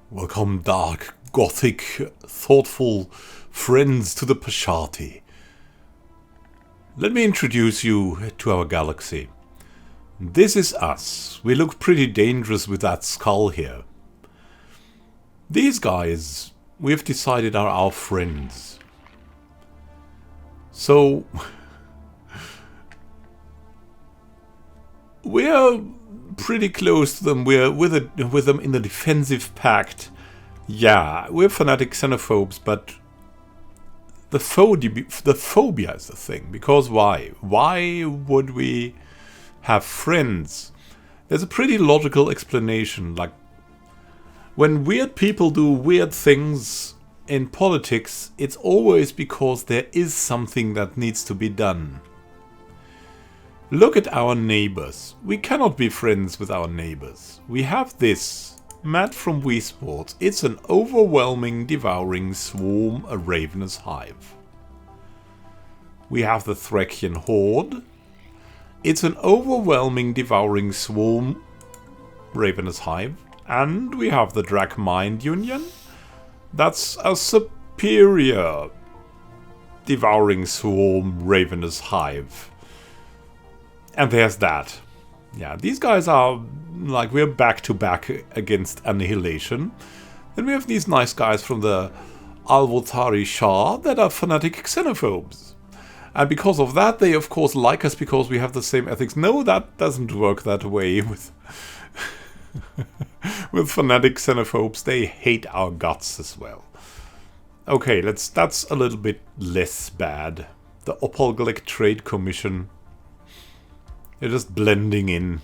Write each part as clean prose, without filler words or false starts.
Welcome, dark, gothic, thoughtful friends to the Pasharti. Let me introduce you to our galaxy. This is us. We look pretty dangerous with that skull here. These guys, we've decided, are our friends. So, we're pretty close to them. We're with them in the defensive pact. Yeah, we're fanatic xenophobes, but the phobia is the thing. Because why? Why would we have friends? There's a pretty logical explanation. Like, when weird people do weird things in politics, it's always because there is something that needs to be done. Look at our neighbors. We cannot be friends with our neighbors. We have this. Matt from Wii Sports. It's an overwhelming, devouring swarm, a ravenous hive. We have the Thracian Horde. It's an overwhelming, devouring swarm, ravenous hive. And we have the Drak Mind Union. That's a superior, devouring swarm, ravenous hive. And there's that. Yeah, these guys are like, we're back to back against annihilation. Then we have these nice guys from the Alvotari Shah that are fanatic xenophobes. And because of that, they of course like us because we have the same ethics. No, that doesn't work that way with with fanatic xenophobes. They hate our guts as well. Okay, that's a little bit less bad. The Opal-Galactic Trade Commission. They're just blending in.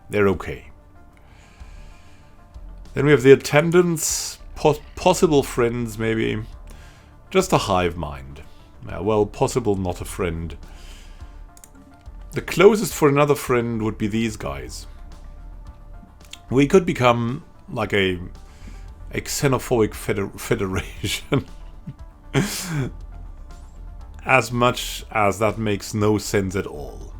They're okay. Then we have the attendants, possible friends maybe. Just a hive mind. Well, possible not a friend. The closest for another friend would be these guys. We could become like a xenophobic federation. As much as that makes no sense at all.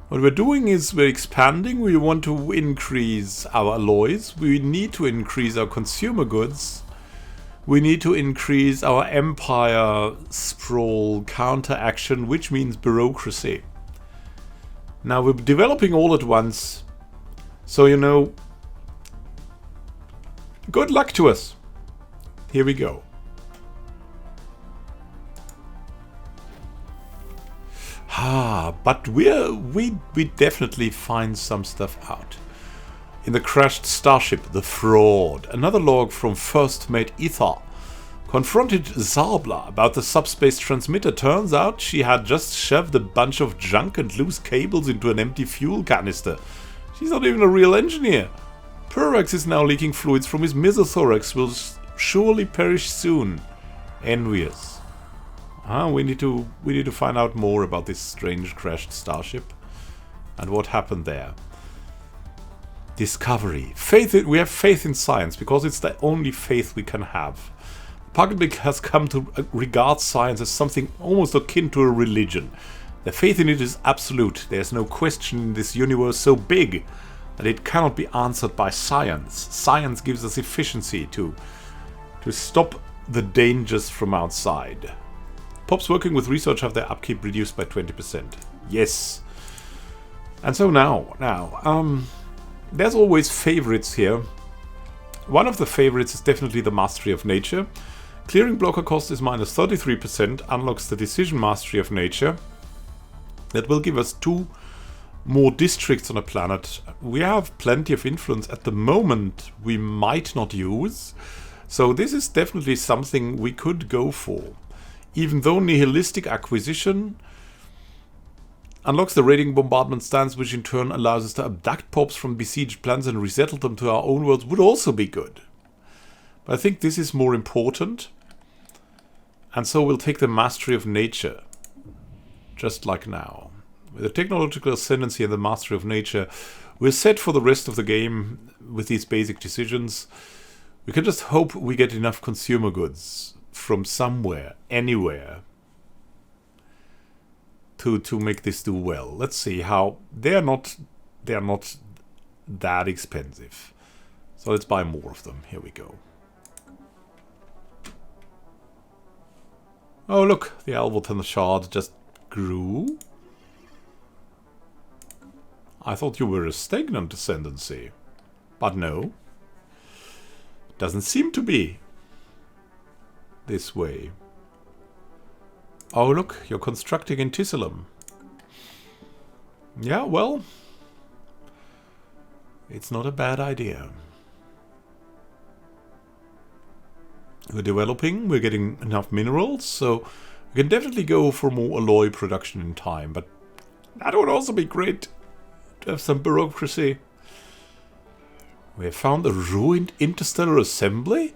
What we're doing is we're expanding. We want to increase our alloys. We need to increase our consumer goods. We need to increase our empire sprawl counteraction, which means bureaucracy. Now we're developing all at once. So, you know, good luck to us. Here we go. But we definitely find some stuff out. In the crashed starship, the fraud. Another log from First Mate Ether confronted Zabla about the subspace transmitter. Turns out she had just shoved a bunch of junk and loose cables into an empty fuel canister. She's not even a real engineer. Purax is now leaking fluids from his mesothorax. Will surely perish soon. Envious. We need to find out more about this strange crashed starship and what happened there. Discovery. We have faith in science because it's the only faith we can have. The public has come to regard science as something almost akin to a religion. The faith in it is absolute. There's no question in this universe so big that it cannot be answered by science. Science gives us efficiency to stop the dangers from outside. Pops working with research have their upkeep reduced by 20%. Yes. And so now, there's always favorites here. One of the favorites is definitely the Mastery of Nature. Clearing blocker cost is minus 33%, unlocks the Decision Mastery of Nature. That will give us 2 more districts on a planet. We have plenty of influence at the moment we might not use. So this is definitely something we could go for. Even though nihilistic acquisition unlocks the raiding bombardment stance, which in turn allows us to abduct pops from besieged planets and resettle them to our own worlds, would also be good. But I think this is more important. And so we'll take the Mastery of Nature. Just like now. With the technological ascendancy and the Mastery of Nature, we're set for the rest of the game with these basic decisions. We can just hope we get enough consumer goods from somewhere, anywhere, to make this do well. Let's see how they're not that expensive. So let's buy more of them. Here we go. Oh look, the Alberton shard just grew. I thought you were a stagnant ascendancy. But no. Doesn't seem to be this way. Oh look, you're constructing in Tissalum. Yeah, well, it's not a bad idea. We're developing, we're getting enough minerals, so we can definitely go for more alloy production in time, but that would also be great to have some bureaucracy. We have found a ruined interstellar assembly.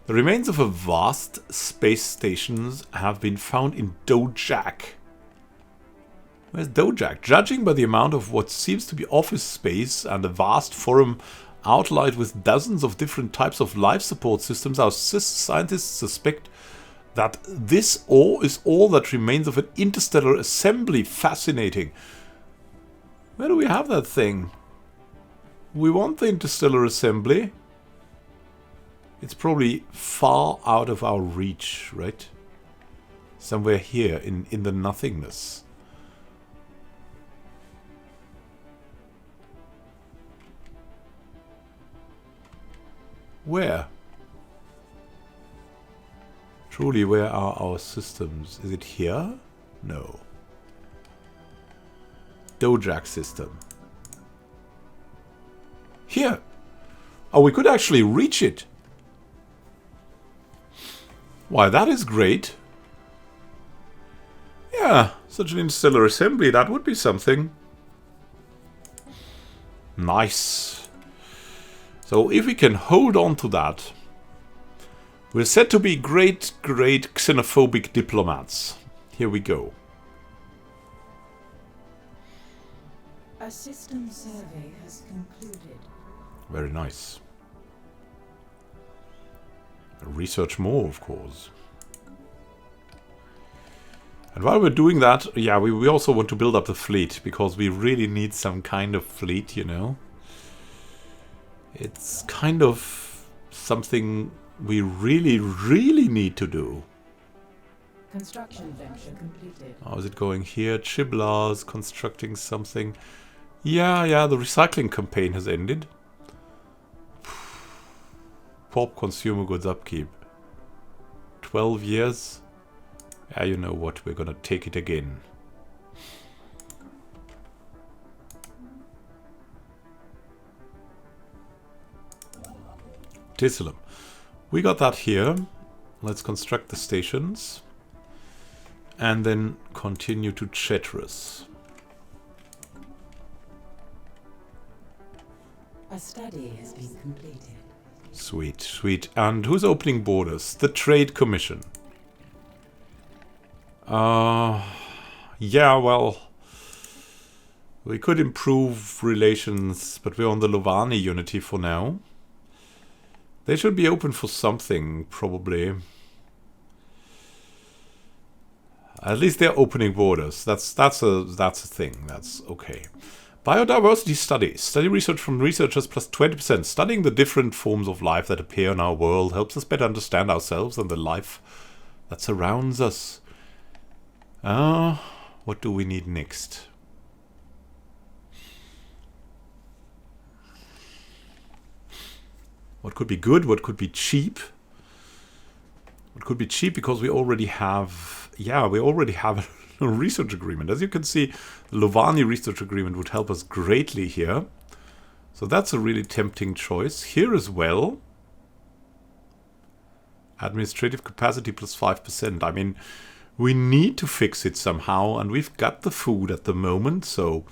The remains of a vast space stations have been found in Dojak. Where's Dojak? Judging by the amount of what seems to be office space and a vast forum outlined with dozens of different types of life support systems, our scientists suspect that this is all that remains of an interstellar assembly. Fascinating. Where do we have that thing? We want the interstellar assembly. It's probably far out of our reach, right? Somewhere here in the nothingness. Where? Truly, where are our systems? Is it here? No. Dojak system. Here! Oh, we could actually reach it! Why, that is great. Yeah, such an interstellar assembly, that would be something. Nice. So if we can hold on to that, we're said to be great xenophobic diplomats. Here we go. A system survey has concluded. Very nice. Research more, of course. And while we're doing that, yeah, we also want to build up the fleet, because we really need some kind of fleet, you know. It's kind of something we really need to do. Construction venture completed. How is it going here? Chiblas constructing something. Yeah, the recycling campaign has ended. Pop consumer goods upkeep. 12 years. Yeah, you know what, we're gonna take it again. Tissalum. We got that here. Let's construct the stations. And then continue to Chetras. A study has been completed. Sweet, sweet. And who's opening borders? The Trade Commission. Yeah, well, we could improve relations, but we're on the Lovani unity for now. They should be open for something, probably. At least they're opening borders. That's a thing. That's okay. Biodiversity studies. Study research from researchers plus 20%. Studying the different forms of life that appear in our world helps us better understand ourselves and the life that surrounds us. What do we need next? What could be good? What could be cheap? What could be cheap because we already have... Yeah, we already have a research agreement. As you can see, the Lovani research agreement would help us greatly here. So that's a really tempting choice. Here as well. Administrative capacity plus 5%. I mean, we need to fix it somehow. And we've got the food at the moment. So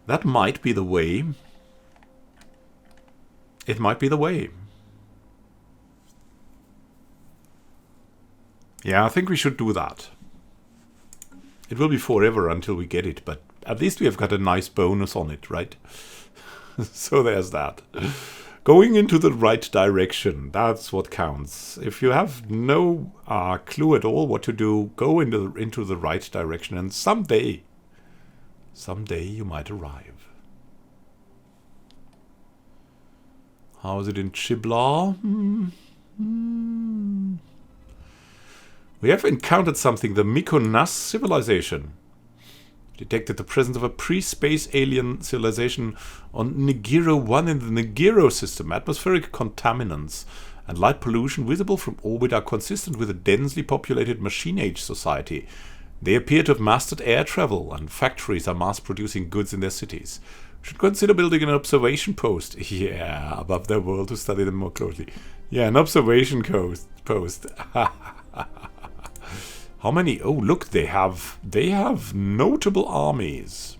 that might be the way. It might be the way. Yeah, I think we should do that. It will be forever until we get it, but at least we have got a nice bonus on it, right? So there's that. Going into the right direction, that's what counts. If you have no clue at all what to do, go into the right direction, and someday you might arrive. How is it in Chiblar? We have encountered something, the Mykonos civilization. Detected the presence of a pre-space alien civilization on Nigiro 1 in the Nigiro system. Atmospheric contaminants and light pollution visible from orbit are consistent with a densely populated machine-age society. They appear to have mastered air travel, and factories are mass-producing goods in their cities. Should consider building an observation post. Yeah, above their world to study them more closely. Yeah, an observation post. How many? Oh, look, they have notable armies.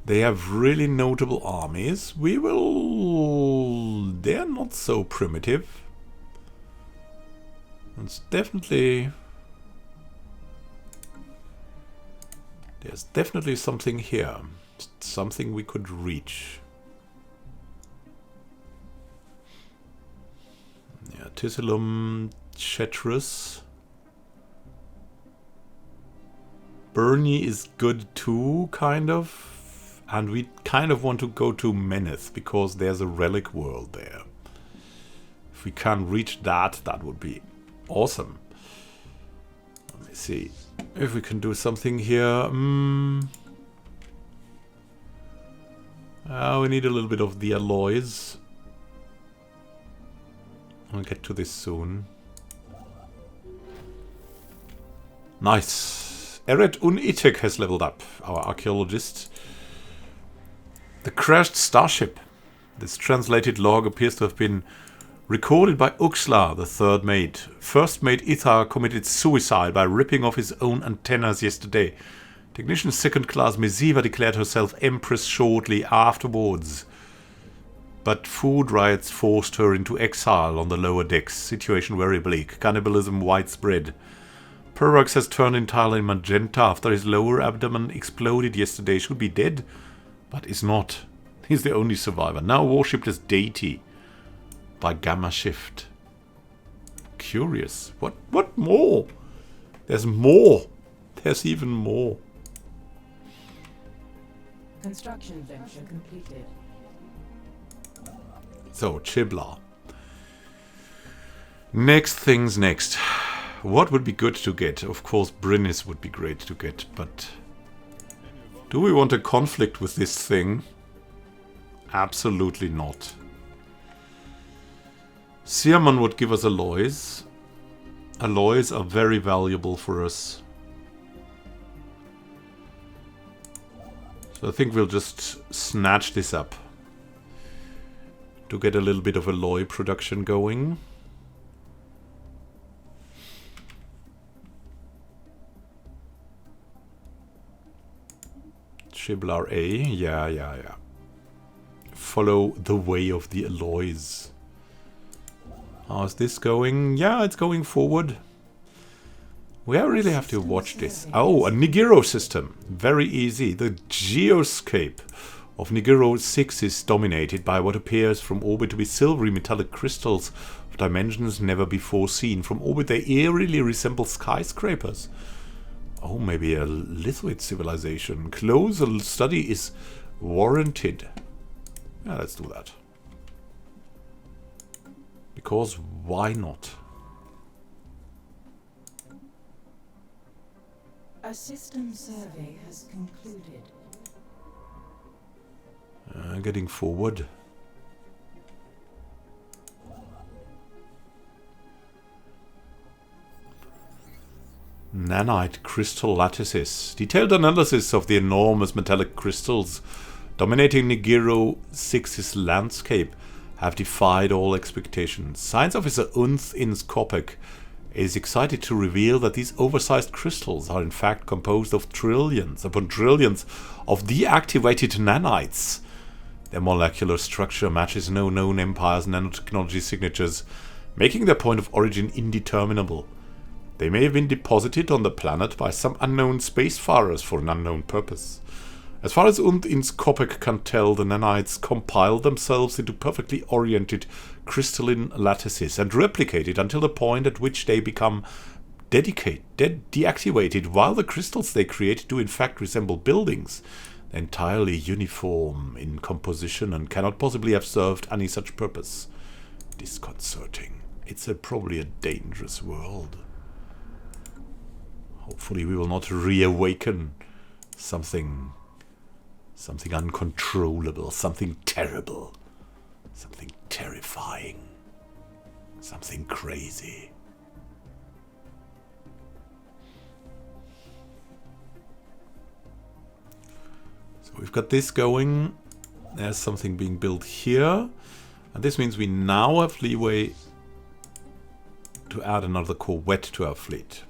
They have really notable armies. We will... They're not so primitive. It's definitely... There's definitely something here. Something we could reach. Yeah, Tissalum, Chetrus. Bernie is good too, kind of. And we kind of want to go to Meneth, because there's a relic world there. If we can reach that, that would be awesome. Let me see if we can do something here. We need a little bit of the alloys. I'll get to this soon. Nice. Eret Unitek has leveled up, our archaeologist. The crashed starship. This translated log appears to have been recorded by Uxla, the third mate. First mate Ithar committed suicide by ripping off his own antennas yesterday. Technician second class Mesiva declared herself empress shortly afterwards. But food riots forced her into exile on the lower decks. Situation very bleak. Cannibalism widespread. Pervax has turned entirely magenta after his lower abdomen exploded yesterday. Should be dead, but is not. He's the only survivor. Now worshipped as deity by Gamma Shift. Curious. What more? There's more. There's even more. Construction venture completed. So, Chiblar. Next things next. What would be good to get? Of course, Brynnis would be great to get, but... Do we want a conflict with this thing? Absolutely not. Siaman would give us alloys. Alloys are very valuable for us. So I think we'll just snatch this up to get a little bit of alloy production going. Chiblar A, yeah. Follow the way of the alloys. How's this going? Yeah, it's going forward. We really have to watch this. Oh, a Nigiro system. Very easy. The geoscape of Nigiro 6 is dominated by what appears from orbit to be silvery metallic crystals of dimensions never before seen. From orbit they eerily resemble skyscrapers. Oh, maybe a Lithuid civilization. Closer study is warranted. Yeah, let's do that. Because why not? A system survey has concluded. Getting forward. Nanite crystal lattices. Detailed analysis of the enormous metallic crystals dominating Nigiro 6's landscape have defied all expectations. Science officer Unth Inskopek is excited to reveal that these oversized crystals are in fact composed of trillions upon trillions of deactivated nanites. Their molecular structure matches no known empire's nanotechnology signatures, making their point of origin indeterminable. They may have been deposited on the planet by some unknown spacefarers for an unknown purpose. As far as Inskopek can tell, the nanites compile themselves into perfectly oriented crystalline lattices and replicated until the point at which they become deactivated, while the crystals they create do in fact resemble buildings. entirely uniform in composition and cannot possibly have served any such purpose. Disconcerting. It's probably a dangerous world. Hopefully we will not reawaken something uncontrollable, something terrible, something terrifying, something crazy. So we've got this going. There's something being built here. And this means we now have leeway to add another corvette to our fleet.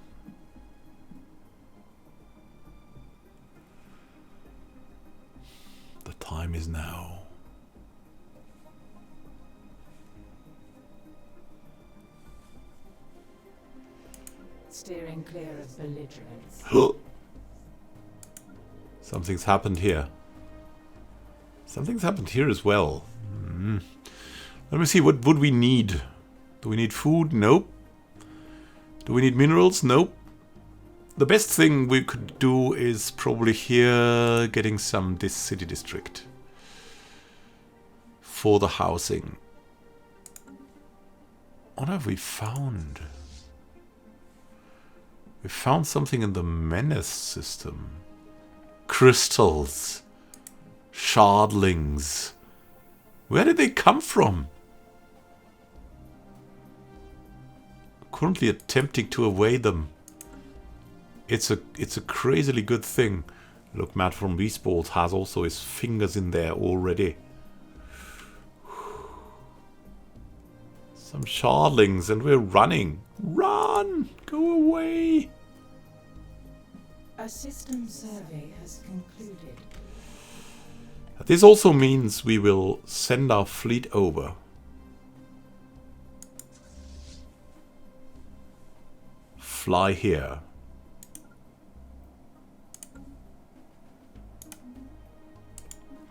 The time is now. Steering clear of belligerents. Something's happened here. Something's happened here as well. Let me see, what would we need? Do we need food? Nope. Do we need minerals? Nope. The best thing we could do is probably here getting this city district for the housing. What have we found? We found something in the menace system. Crystals. Shardlings. Where did they come from? Currently attempting to evade them. It's a crazily good thing. Look, Matt from Resport has also his fingers in there already. Some shardlings and we're running. Run! Go away! A system survey has concluded. This also means we will send our fleet over. Fly here.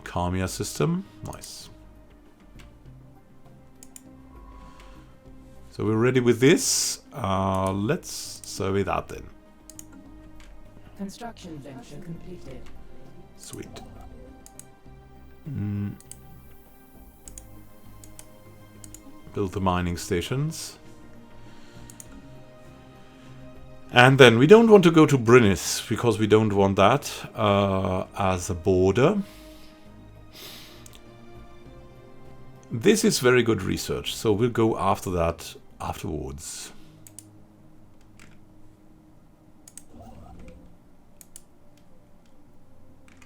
Kamiya system. Nice. So we're ready with this. Let's survey that then. Construction venture completed. Sweet. Build the mining stations. And then we don't want to go to Brynnis because we don't want that as a border. This is very good research, so we'll go after that afterwards.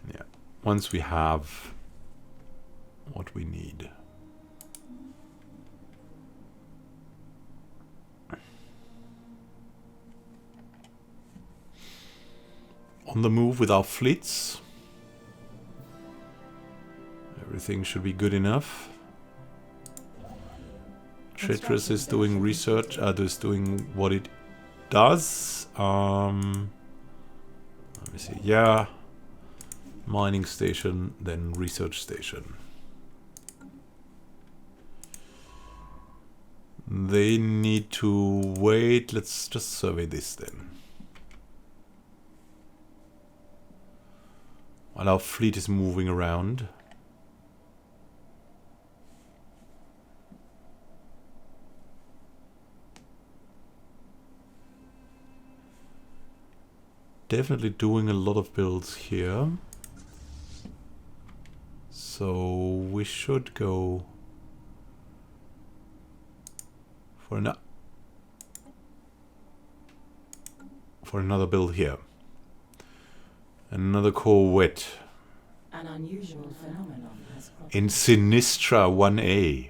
Yeah, once we have what we need. On the move with our fleets. Everything should be good enough. Treacherous is doing research, is doing what it does. Let me see. Yeah. Mining station, then research station. They need to wait. Let's just survey this then. While our fleet is moving around. Definitely doing a lot of builds here. So we should go for another build here. Another corvette. An unusual phenomenon has cropped In Sinistra 1A.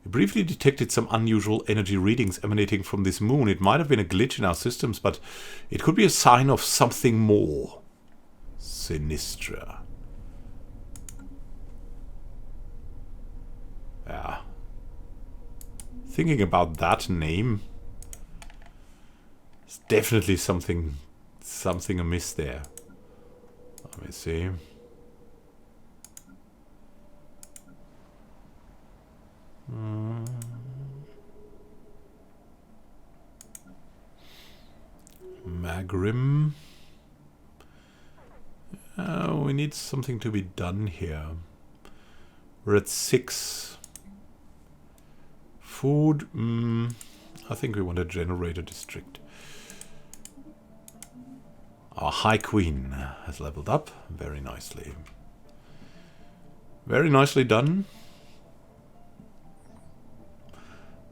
We briefly detected some unusual energy readings emanating from this moon. It might have been a glitch in our systems, but it could be a sign of something more. Sinistra. Yeah. Thinking about that name. There's definitely something amiss there. Let me see. Magrim. we need something to be done here. We're at 6. Food. I think we want a generator district. Our High Queen has leveled up very nicely. Very nicely done.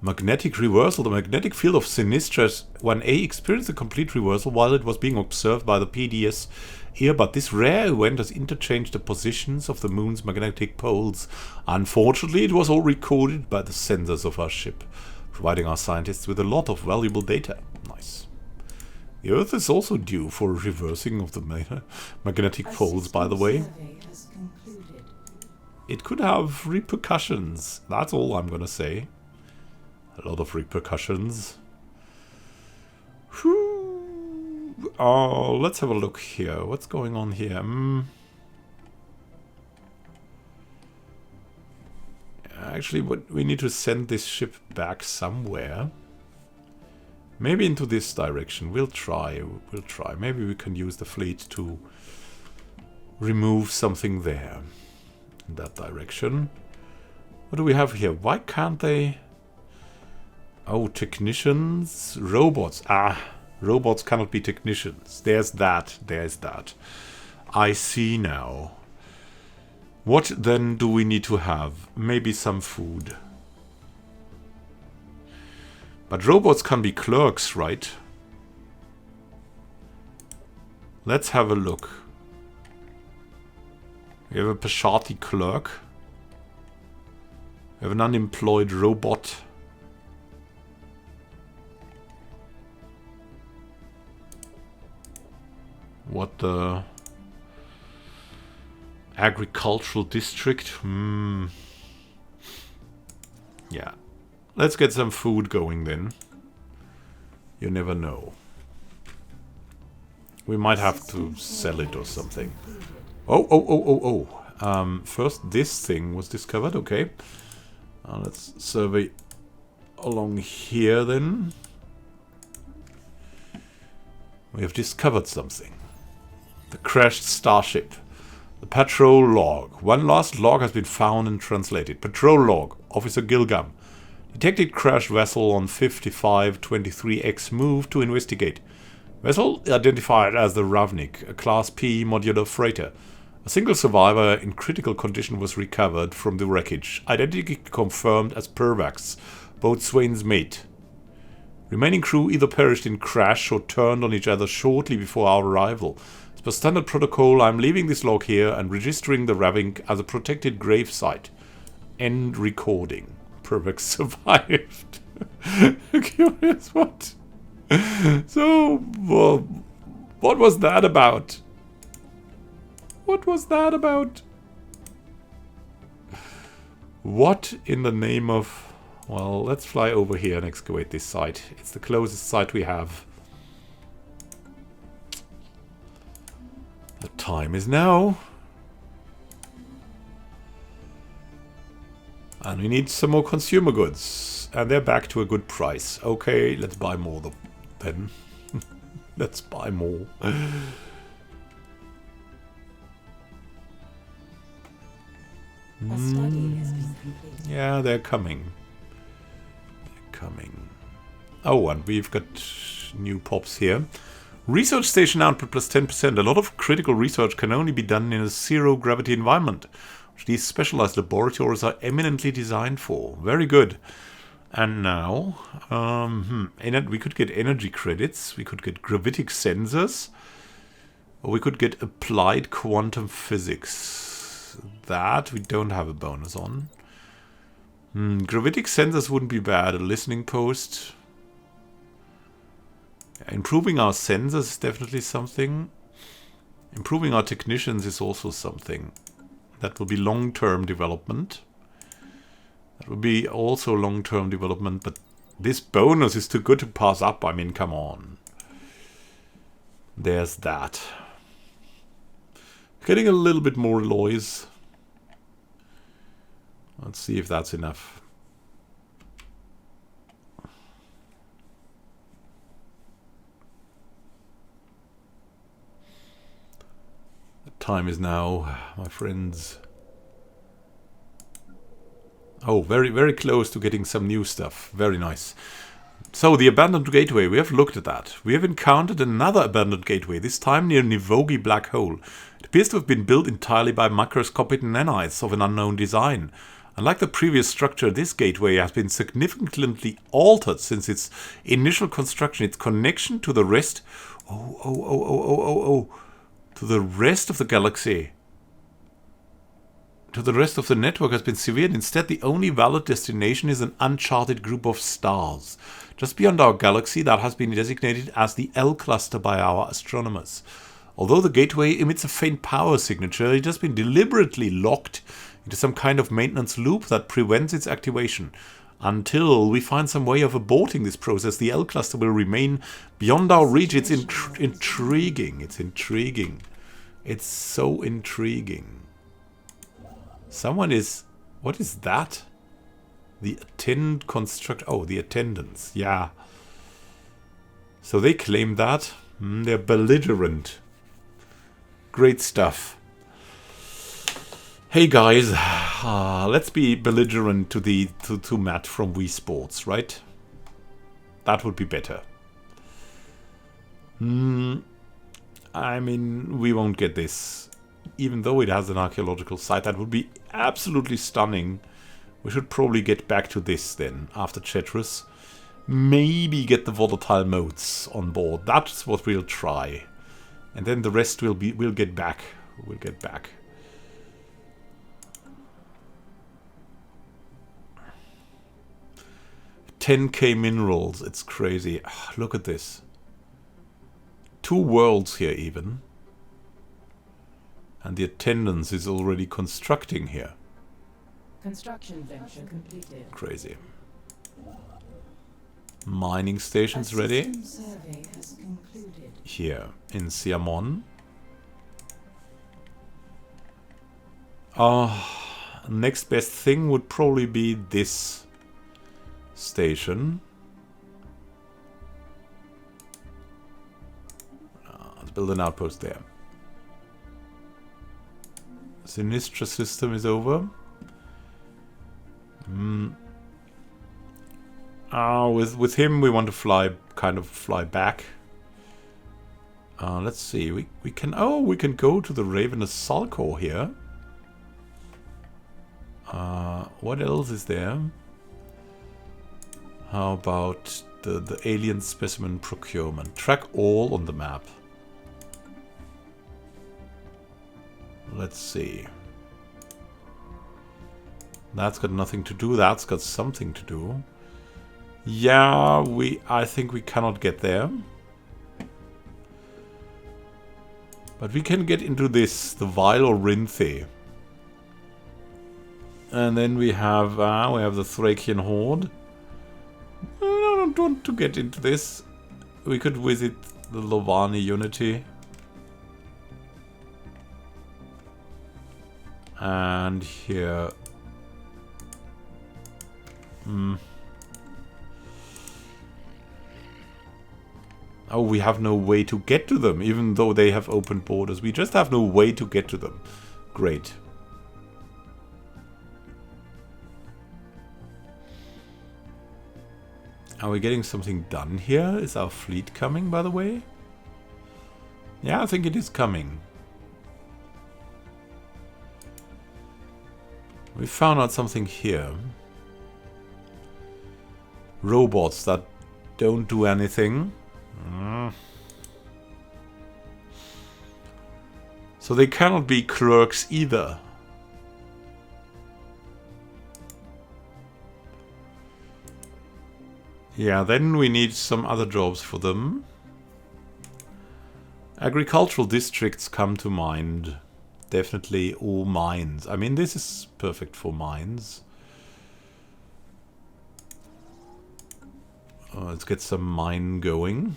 Magnetic reversal. The magnetic field of Sinistra's 1A experienced a complete reversal while it was being observed by the PDS here, but this rare event has interchanged the positions of the moon's magnetic poles. Unfortunately, it was all recorded by the sensors of our ship, providing our scientists with a lot of valuable data. Nice. The Earth is also due for a reversing of the magnetic poles, by the way. It could have repercussions. That's all I'm gonna say. A lot of repercussions. Whew. Let's have a look here. What's going on here? Actually, we need to send this ship back somewhere. Maybe into this direction. We'll try. We'll try. Maybe we can use the fleet to remove something there. In that direction. What do we have here? Why can't they... Oh, technicians, robots. Robots cannot be technicians. There's that. There's that. I see now. What then do we need to have? Maybe some food. But robots can be clerks, right? Let's have a look. We have a Pasharti clerk. We have an unemployed robot. What the... Agricultural district? Yeah. Let's get some food going then. You never know. We might have to sell it or something. Oh. First this thing was discovered. Okay. Let's survey along here then. We have discovered something. The crashed starship. The patrol log. One last log has been found and translated. Patrol log. Officer Gilgam. Detected crashed vessel on 5523X move to investigate. Vessel identified as the Ravnik, a Class P modular freighter. A single survivor in critical condition was recovered from the wreckage. Identity confirmed as Pervax, boatswain's mate. Remaining crew either perished in crash or turned on each other shortly before our arrival. As per standard protocol, I'm leaving this log here and registering the Ravnik as a protected grave site. End recording. Pervax survived. Curious what? So, well, what was that about? What was that about? What in the name of... Well, let's fly over here and excavate this site. It's the closest site we have. The time is now. And we need some more consumer goods. And they're back to a good price. Okay, let's buy more then. Let's buy more. Yeah, they're coming. Oh, and we've got new pops here. Research station output plus 10%. A lot of critical research can only be done in a zero-gravity environment, which these specialized laboratories are eminently designed for. Very good. And now, we could get energy credits, we could get gravitic sensors, or we could get applied quantum physics. That we don't have a bonus on. Gravitic sensors wouldn't be bad. A listening post. Improving our sensors is definitely something. Improving our technicians is also something. That will be long-term development. That will be also long-term development, but this bonus is too good to pass up. I mean, come on. There's that. Getting a little bit more alloys. Let's see if that's enough. The time is now, my friends. Oh, very, very close to getting some new stuff. Very nice. So, the abandoned gateway, we have looked at that. We have encountered another abandoned gateway, this time near Nivogi Black Hole. It appears to have been built entirely by macroscopic nanites of an unknown design. Unlike the previous structure, this gateway has been significantly altered since its initial construction. Its connection to the rest... to the rest of the galaxy. To the rest of the network has been severed. Instead, the only valid destination is an uncharted group of stars. Just beyond our galaxy, that has been designated as the L cluster by our astronomers. Although the gateway emits a faint power signature, it has been deliberately locked into some kind of maintenance loop that prevents its activation. Until we find some way of aborting this process, the L cluster will remain beyond our reach. It's intriguing. It's intriguing. It's so intriguing. Someone is... What is that? The attend construct... Oh, the attendants. Yeah. So they claim that. They're belligerent. Great stuff. Hey guys, let's be belligerent to Matt from Wii Sports, right? That would be better. I mean, we won't get this. Even though it has an archaeological site, that would be absolutely stunning. We should probably get back to this then, after Cetrus. Maybe get the volatile modes on board. That's what we'll try. And then the rest we'll get back. We'll get back. $10K minerals. It's crazy. Look at this. 2 worlds here even. And the attendance is already constructing here. Construction venture completed. Crazy. Mining stations ready. Survey has concluded. Here in Siamon. Next best thing would probably be this station. Let's build an outpost there. Sinistra system is over. With him we want to fly back. Let's see. We can go to the Ravenous Sulcor here. What else is there? How about the alien specimen procurement? Track all on the map. Let's see. That's got nothing to do. That's got something to do. Yeah, I think we cannot get there. But we can get into this, the Vile or Rinthe. And then we have the Thracian Horde. I don't want to get into this. We could visit the Lovani Unity. And here... Oh, we have no way to get to them, even though they have open borders. We just have no way to get to them. Great. Are we getting something done here? Is our fleet coming, by the way? Yeah, I think it is coming. We found out something here. Robots that don't do anything. So they cannot be clerks either. Yeah, then we need some other jobs for them. Agricultural districts come to mind. Definitely all mines. I mean, this is perfect for mines. Let's get some mine going.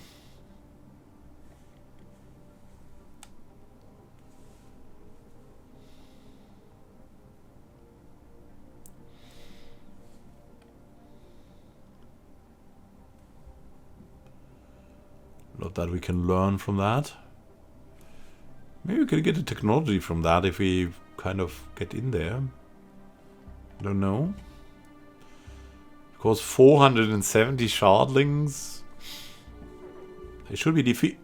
Lot that we can learn from that. Maybe we could get the technology from that if we kind of get in there. I don't know. Because 470 shardlings. They should be defeat.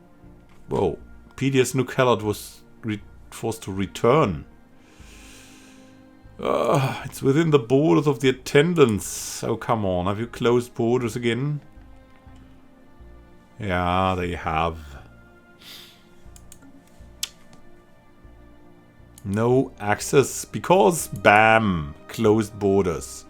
Whoa. PDS Nucalot was forced to return. It's within the borders of the attendants. Oh, come on. Have you closed borders again? Yeah, they have. No access because, bam, closed borders.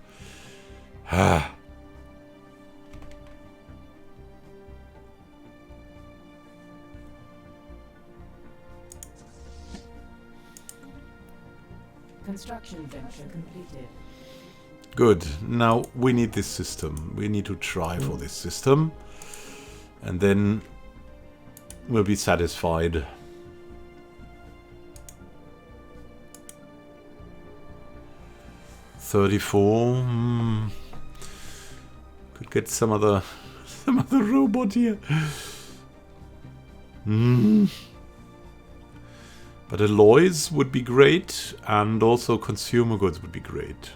Construction venture completed. Good. Now we need this system. We need to try for this system. And then we'll be satisfied. $34. Could get some other robot here. But alloys would be great, and also consumer goods would be great.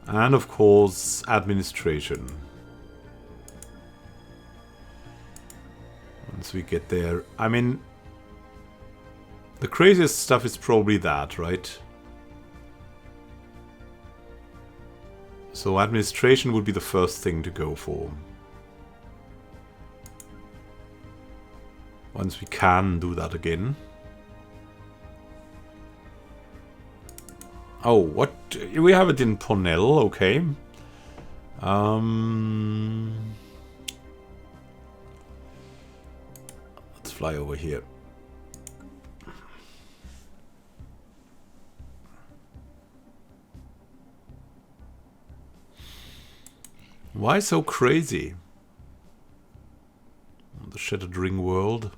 And of course, administration. Once we get there, I mean, the craziest stuff is probably that, right? So administration would be the first thing to go for. Once we can do that again. Oh, what? We have it in Ponell, okay. Let's fly over here. Why so crazy? The Shattered Ring world.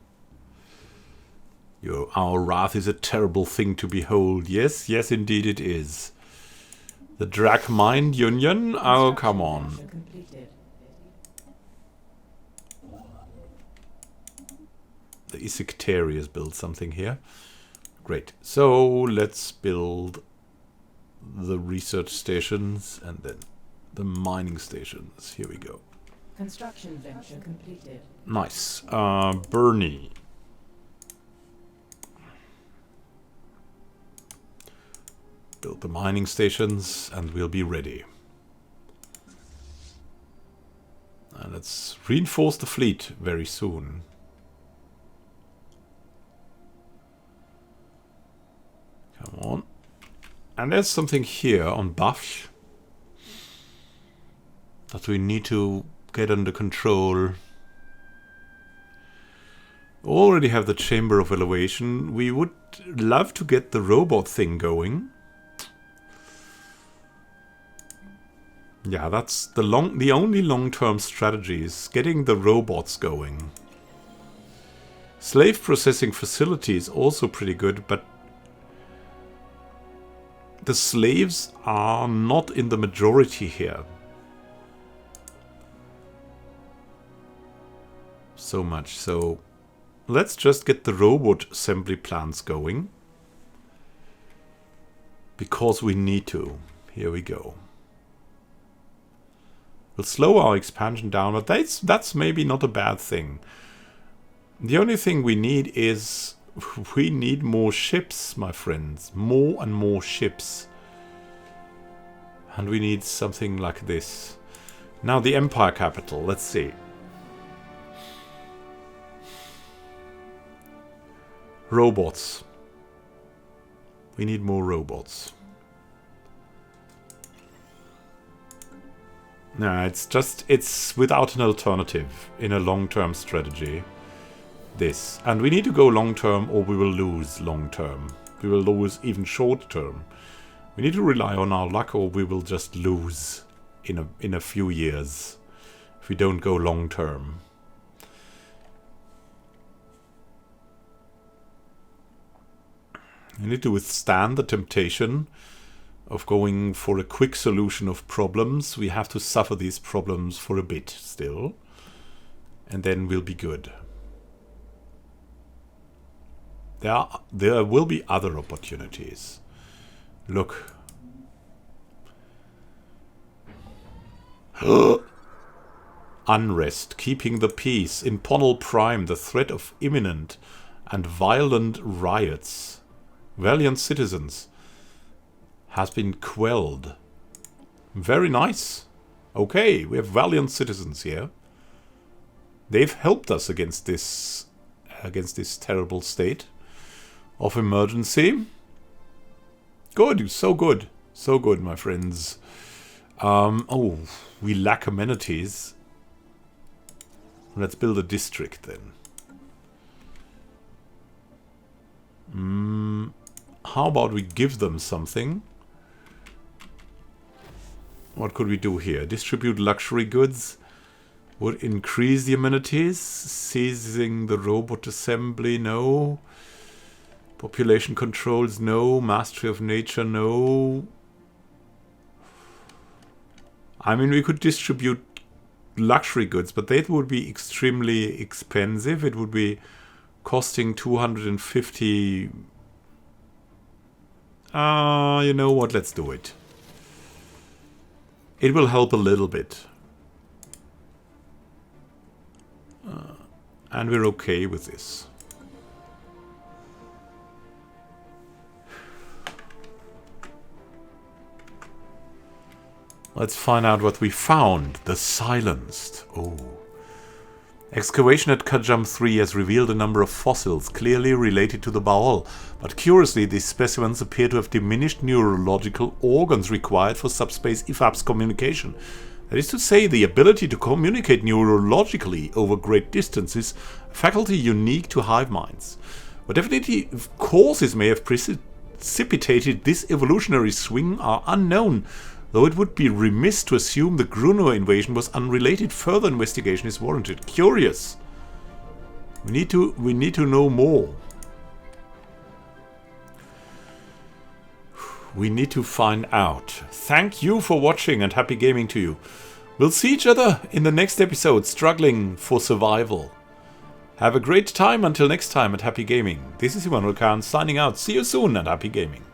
Our wrath is a terrible thing to behold. Yes, yes, indeed it is. The Drac Mind Union? Oh, come on. The Isictari has built something here. Great. So, let's build the research stations and then the mining stations. Here we go. Construction venture completed. Nice. Bernie. Build the mining stations and we'll be ready. And let's reinforce the fleet very soon. Come on. And there's something here on Bafsh that we need to get under control. Already have the Chamber of Elevation. We would love to get the robot thing going. Yeah, that's the only long-term strategy is getting the robots going. Slave processing facility is also pretty good, but the slaves are not in the majority here. So much. So let's just get the robot assembly plants going. Because we need to. Here we go. We'll slow our expansion down, but that's maybe not a bad thing. The only thing we need is we need more ships, my friends. More and more ships. And we need something like this. Now the Empire capital, let's see. Robots. We need more robots. No, it's without an alternative in a long-term strategy. This. And we need to go long-term or we will lose long-term. We will lose even short-term. We need to rely on our luck or we will just lose in a few years if we don't go long-term. You need to withstand the temptation of going for a quick solution of problems. We have to suffer these problems for a bit still. And then we'll be good. There will be other opportunities. Look. Unrest, keeping the peace. In Ponel Prime, the threat of imminent and violent riots. Valiant citizens has been quelled. Very nice. Okay, we have valiant citizens here. They've helped us against this terrible state of emergency. Good, so good. So good, my friends. Oh, we lack amenities. Let's build a district then. How about we give them something? What could we do here? Distribute luxury goods. Would increase the amenities. Seizing the robot assembly, no. Population controls, no. Mastery of nature, no. I mean, we could distribute luxury goods, but that would be extremely expensive. It would be costing 250. You know what? Let's do it. It will help a little bit. And we're okay with this. Let's find out what we found. The Silenced. Oh. Excavation at Kajam 3 has revealed a number of fossils clearly related to the Baal, but curiously these specimens appear to have diminished neurological organs required for subspace IFAP's communication. That is to say, the ability to communicate neurologically over great distances, a faculty unique to hive minds. What definitive causes may have precipitated this evolutionary swing are unknown, though it would be remiss to assume the Grunor invasion was unrelated. Further investigation is warranted. Curious. We need to know more. We need to find out. Thank you for watching and happy gaming to you. We'll see each other in the next episode, struggling for survival. Have a great time until next time and happy gaming. This is Immanuel Can signing out. See you soon and happy gaming.